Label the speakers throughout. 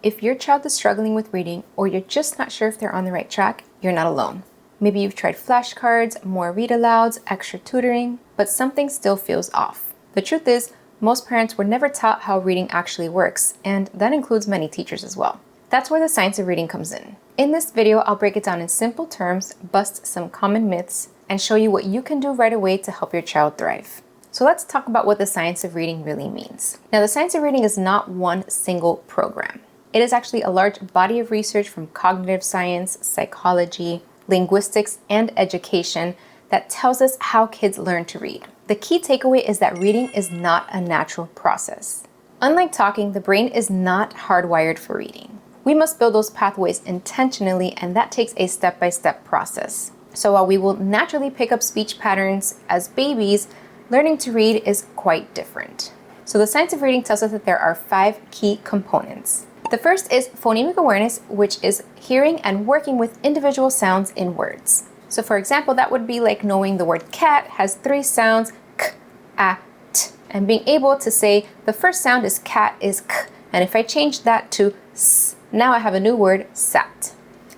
Speaker 1: If your child is struggling with reading or you're just not sure if they're on the right track, you're not alone. Maybe you've tried flashcards, more read-alouds, extra tutoring, but something still feels off. The truth is, most parents were never taught how reading actually works, and that includes many teachers as well. That's where the science of reading comes in. In this video, I'll break it down in simple terms, bust some common myths, and show you what you can do right away to help your child thrive. So let's talk about what the science of reading really means. Now, the science of reading is not one single program. It is actually a large body of research from cognitive science, psychology, linguistics, and education that tells us how kids learn to read. The key takeaway is that reading is not a natural process. Unlike talking, the brain is not hardwired for reading. We must build those pathways intentionally, and that takes a step-by-step process. So while we will naturally pick up speech patterns as babies, learning to read is quite different. So the science of reading tells us that there are 5 key components. The first is phonemic awareness, which is hearing and working with individual sounds in words. So for example, that would be like knowing the word cat has 3 sounds, k, a, t, and being able to say the first sound is cat is k, and if I change that to s, now I have a new word, sat.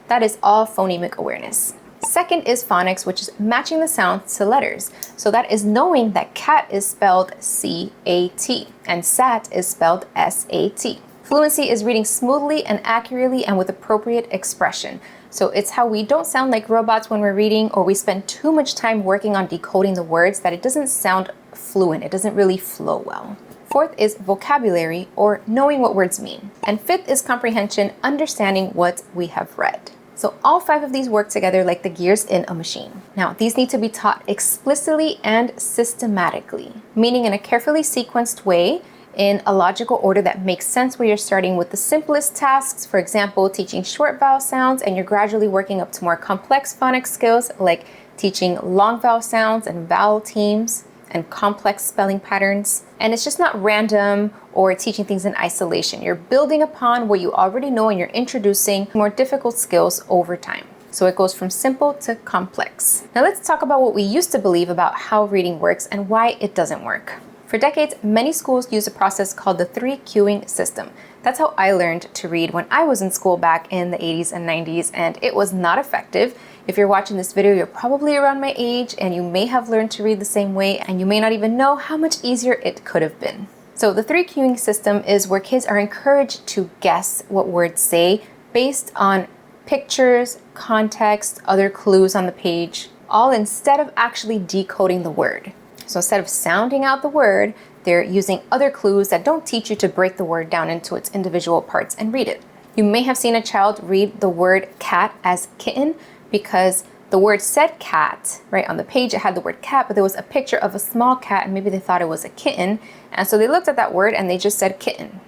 Speaker 1: That is all phonemic awareness. Second is phonics, which is matching the sounds to letters. So that is knowing that cat is spelled C-A-T and sat is spelled S-A-T. Fluency is reading smoothly and accurately and with appropriate expression. So it's how we don't sound like robots when we're reading, or we spend too much time working on decoding the words that it doesn't sound fluent. It doesn't really flow well. Fourth is vocabulary, or knowing what words mean. And fifth is comprehension, understanding what we have read. So all 5 of these work together like the gears in a machine. Now, these need to be taught explicitly and systematically, meaning in a carefully sequenced way, in a logical order that makes sense, where you're starting with the simplest tasks, for example, teaching short vowel sounds, and you're gradually working up to more complex phonics skills like teaching long vowel sounds and vowel teams and complex spelling patterns. And it's just not random or teaching things in isolation. You're building upon what you already know, and you're introducing more difficult skills over time. So it goes from simple to complex. Now let's talk about what we used to believe about how reading works and why it doesn't work. For decades, many schools use a process called the 3 cueing system. That's how I learned to read when I was in school back in the 80s and 90s, and it was not effective. If you're watching this video, you're probably around my age, and you may have learned to read the same way, and you may not even know how much easier it could have been. So the 3 cueing system is where kids are encouraged to guess what words say based on pictures, context, other clues on the page, all instead of actually decoding the word. So instead of sounding out the word, they're using other clues that don't teach you to break the word down into its individual parts and read it. You may have seen a child read the word cat as kitten because the word said cat, right? On the page it had the word cat, but there was a picture of a small cat and maybe they thought it was a kitten. And so they looked at that word and they just said kitten.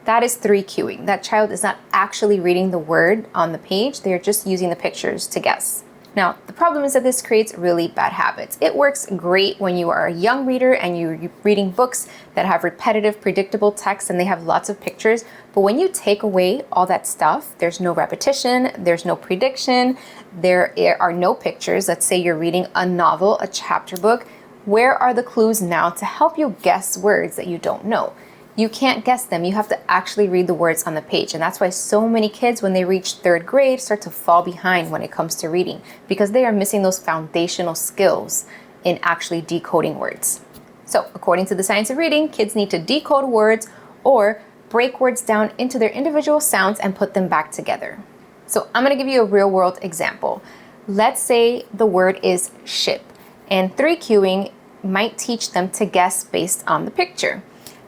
Speaker 1: That is 3 cueing. That child is not actually reading the word on the page. They're just using the pictures to guess. Now, the problem is that this creates really bad habits. It works great when you are a young reader and you're reading books that have repetitive, predictable text and they have lots of pictures. But when you take away all that stuff, there's no repetition, there's no prediction, there are no pictures. Let's say you're reading a novel, a chapter book. Where are the clues now to help you guess words that you don't know? You can't guess them. You have to actually read the words on the page. And that's why so many kids, when they reach 3rd grade, start to fall behind when it comes to reading, because they are missing those foundational skills in actually decoding words. So according to the science of reading, kids need to decode words or break words down into their individual sounds and put them back together. So I'm going to give you a real world example. Let's say the word is ship, and 3 cueing might teach them to guess based on the picture.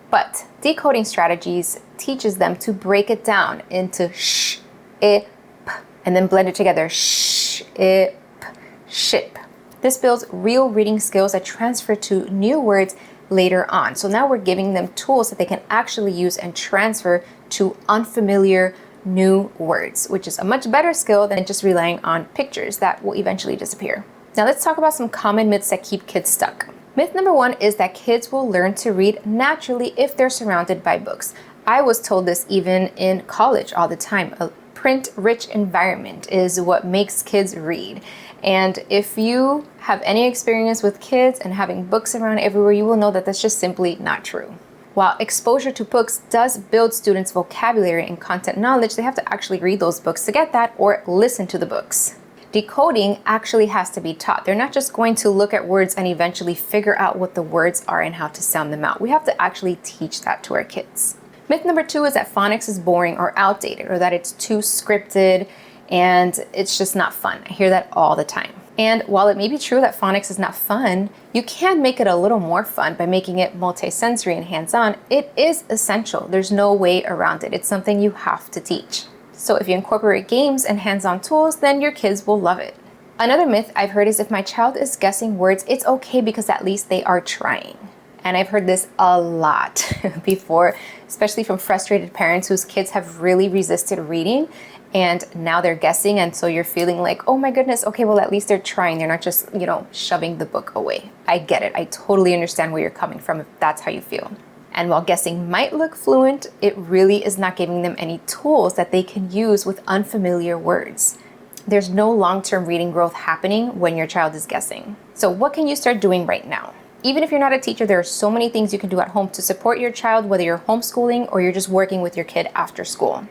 Speaker 1: But decoding strategies teaches them to break it down into sh, I, p, and then blend it together. Sh, I, p, ship. This builds real reading skills that transfer to new words later on. So now we're giving them tools that they can actually use and transfer to unfamiliar new words, which is a much better skill than just relying on pictures that will eventually disappear. Now let's talk about some common myths that keep kids stuck. Myth number 1 is that kids will learn to read naturally if they're surrounded by books. I was told this even in college all the time. A print-rich environment is what makes kids read. And if you have any experience with kids and having books around everywhere, you will know that that's just simply not true. While exposure to books does build students' vocabulary and content knowledge, they have to actually read those books to get that or listen to the books. Decoding actually has to be taught. They're not just going to look at words and eventually figure out what the words are and how to sound them out. We have to actually teach that to our kids. Myth number 2 is that phonics is boring or outdated, or that it's too scripted and it's just not fun. I hear that all the time. And while it may be true that phonics is not fun, you can make it a little more fun by making it multisensory and hands-on. It is essential. There's no way around it. It's something you have to teach. So if you incorporate games and hands-on tools, then your kids will love it. Another myth I've heard is if my child is guessing words, it's okay because at least they are trying. And I've heard this a lot before, especially from frustrated parents whose kids have really resisted reading and now they're guessing, and so you're feeling like, oh my goodness, okay, well at least they're trying. They're not just, shoving the book away. I get it. I totally understand where you're coming from if that's how you feel. And while guessing might look fluent, it really is not giving them any tools that they can use with unfamiliar words. There's no long-term reading growth happening when your child is guessing. So what can you start doing right now? Even if you're not a teacher, there are so many things you can do at home to support your child, whether you're homeschooling or you're just working with your kid after school.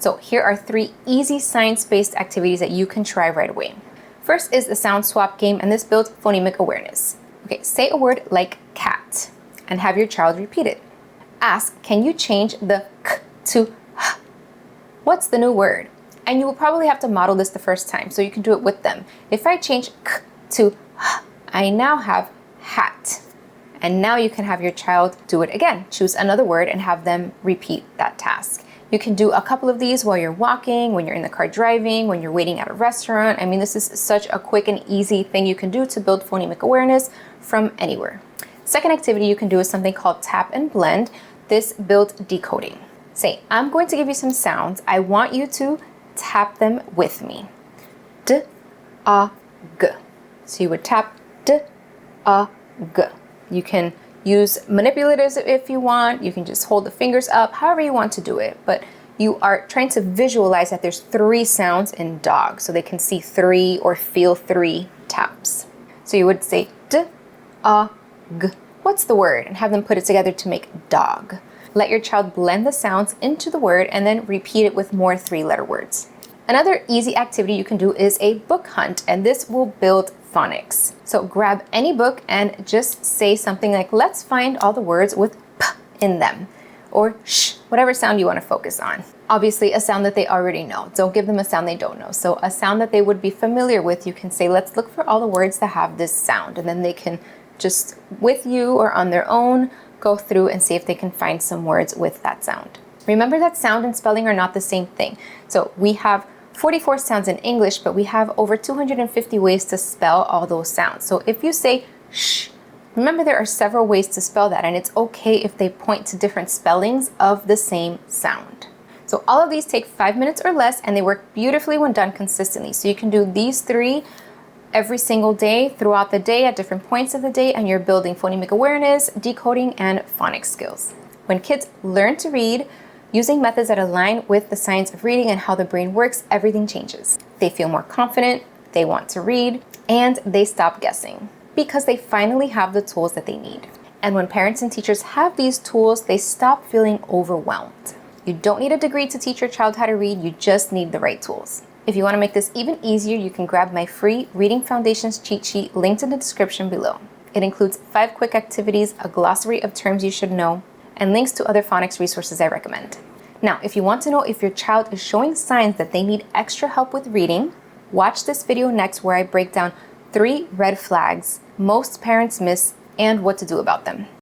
Speaker 1: So here are 3 easy science-based activities that you can try right away. First is the sound swap game, and this builds phonemic awareness. Okay, say a word like cat and have your child repeat it. Ask, can you change the k to h? What's the new word? And you will probably have to model this the first time, so you can do it with them. If I change k to h, I now have hat. And now you can have your child do it again. Choose another word and have them repeat that task. You can do a couple of these while you're walking, when you're in the car driving, when you're waiting at a restaurant. I mean, this is such a quick and easy thing you can do to build phonemic awareness from anywhere. Second activity you can do is something called tap and blend. This builds decoding. Say, I'm going to give you some sounds. I want you to tap them with me. D, a, g. So you would tap d, a, g. You can use manipulatives if you want. You can just hold the fingers up, however you want to do it. But you are trying to visualize that there's 3 sounds in dog, so they can see 3 or feel 3 taps. So you would say d, a, g. What's the word? And have them put it together to make dog. Let your child blend the sounds into the word and then repeat it with more 3-letter words. Another easy activity you can do is a book hunt, and this will build phonics. So grab any book and just say something like, let's find all the words with p in them, or sh, whatever sound you want to focus on. Obviously a sound that they already know. Don't give them a sound they don't know. So a sound that they would be familiar with, you can say, let's look for all the words that have this sound, and then they can just, with you or on their own, go through and see if they can find some words with that sound. Remember that sound and spelling are not the same thing. So we have 44 sounds in English, but we have over 250 ways to spell all those sounds. So if you say sh, remember there are several ways to spell that, and it's okay if they point to different spellings of the same sound. So all of these take 5 minutes or less, and they work beautifully when done consistently. So you can do these 3 every single day throughout the day at different points of the day, and you're building phonemic awareness, decoding, and phonics skills. When kids learn to read, using methods that align with the science of reading and how the brain works, everything changes. They feel more confident, they want to read, and they stop guessing because they finally have the tools that they need. And when parents and teachers have these tools, they stop feeling overwhelmed. You don't need a degree to teach your child how to read, you just need the right tools. If you want to make this even easier, you can grab my free Reading Foundations cheat sheet linked in the description below. It includes 5 quick activities, a glossary of terms you should know, and links to other phonics resources I recommend. Now, if you want to know if your child is showing signs that they need extra help with reading, watch this video next where I break down 3 red flags most parents miss and what to do about them.